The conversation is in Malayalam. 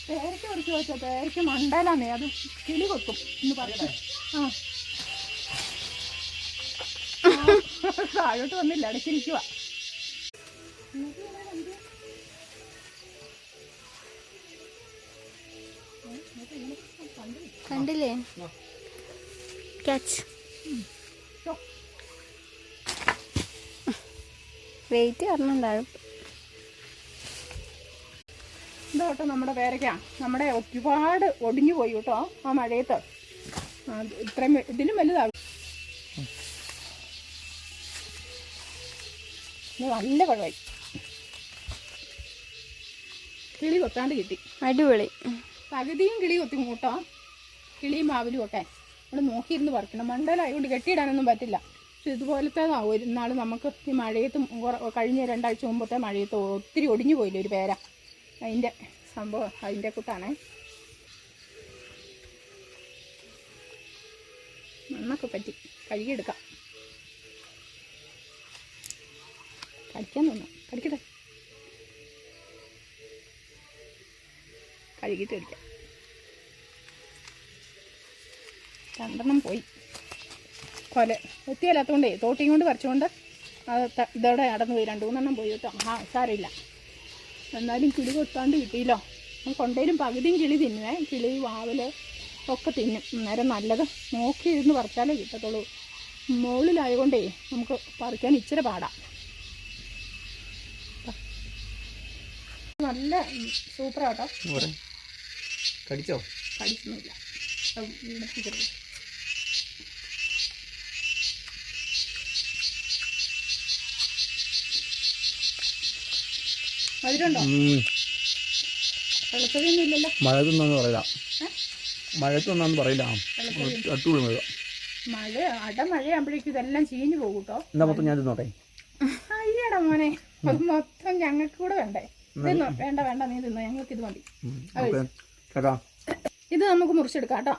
പേരയ്ക്ക പറിച്ചു വെച്ചാൽ പേരയ്ക്ക മണ്ടയിലാന്നേ, അത് കിളി കൊത്തും ഇന്ന് പറിച്ചു. താഴോട്ട് വന്നില്ല, ഇടയ്ക്കിരിക്കുക. കണ്ടില്ലേ ക്യാച്ച്. വെയിറ്റ് കാരണമുണ്ടാകും. ഇതോട്ടോ നമ്മുടെ പേരയ്ക്ക. നമ്മുടെ ഒരുപാട് ഒടിഞ്ഞു പോയി കേട്ടോ ആ മഴയത്ത്. ഇത്രയും ഇതിലും വലുതാകും. നല്ല കുഴവായി. കിളി കൊത്താണ്ട് കിട്ടി. അടിപൊളി. പകുതിയും കിളി കൊത്തി കൂട്ടോ. കിളിയും മാവിലും ഒക്കെ നമ്മൾ നോക്കിയിരുന്ന് പറിക്കണം. മണ്ടലായതുകൊണ്ട് കെട്ടിയിടാനൊന്നും പറ്റില്ല. പക്ഷെ ഇതുപോലത്തേതാവും ഒരു നാൾ നമുക്ക് ഈ മഴയത്തും കഴിഞ്ഞ 2 ആഴ്ച മുമ്പത്തെ മഴയത്ത് ഒത്തിരി ഒടിഞ്ഞു പോയില്ലേ ഒരു പേര. അതിൻ്റെ സംഭവം അതിൻ്റെ കൂട്ടാണേ. മണ്ണൊക്കെ പറ്റി കഴുകിയെടുക്കാം. കടിക്കാൻ തോന്നും. കടിക്കട്ടെ, കഴുകിയിട്ട് കടിക്കാം. 2 പോയി. കൊല ഒത്തിയല്ലാത്തതുകൊണ്ടേ തോട്ടിയും കൊണ്ട് പറിച്ചുകൊണ്ട് അത് ഇതോടെ അടന്നു പോയി. 2-3 പോയി കേട്ടോ. സാരമില്ല. എന്നാലും കിളി കൊത്താണ്ട് കിട്ടിയില്ലോ. കൊണ്ടേലും പകുതിയും കിളി തിന്നുവേ. കിളി വാവൽ ഒക്കെ തിന്നും. അന്നേരം നല്ലത് നോക്കി ഇരുന്ന് പറിച്ചാലേ കിട്ടത്തുള്ളൂ. മുകളിലായതുകൊണ്ടേ നമുക്ക് പറിക്കാൻ ഇച്ചിരി പാടാം. നല്ല സൂപ്പറാട്ടോ. കടിച്ചോ? കടിച്ചൊന്നുമില്ല. അതിലുണ്ടോ? വെള്ളത്തൊന്നും ഇല്ലല്ലോ. മഴത്തൊന്നും പറയില്ല. മഴത്തൊന്നും പറയില്ല. മഴ അടമഴയാകുമ്പോഴേക്കും ഇതെല്ലാം ചീഞ്ഞു പോകും കേട്ടോ. എന്നാ മൊത്തം ഞാൻ തിന്നോട്ടെ. അയ്യടാ മോനെ, അത് മൊത്തം ഞങ്ങൾക്ക് കൂടെ വേണ്ടേ? തിന്നോ? വേണ്ട വേണ്ട, നീ തിന്നോ. ഞങ്ങൾക്ക് ഇത് മതി. ഇത് നമുക്ക് മുറിച്ചെടുക്കാം കേട്ടോ.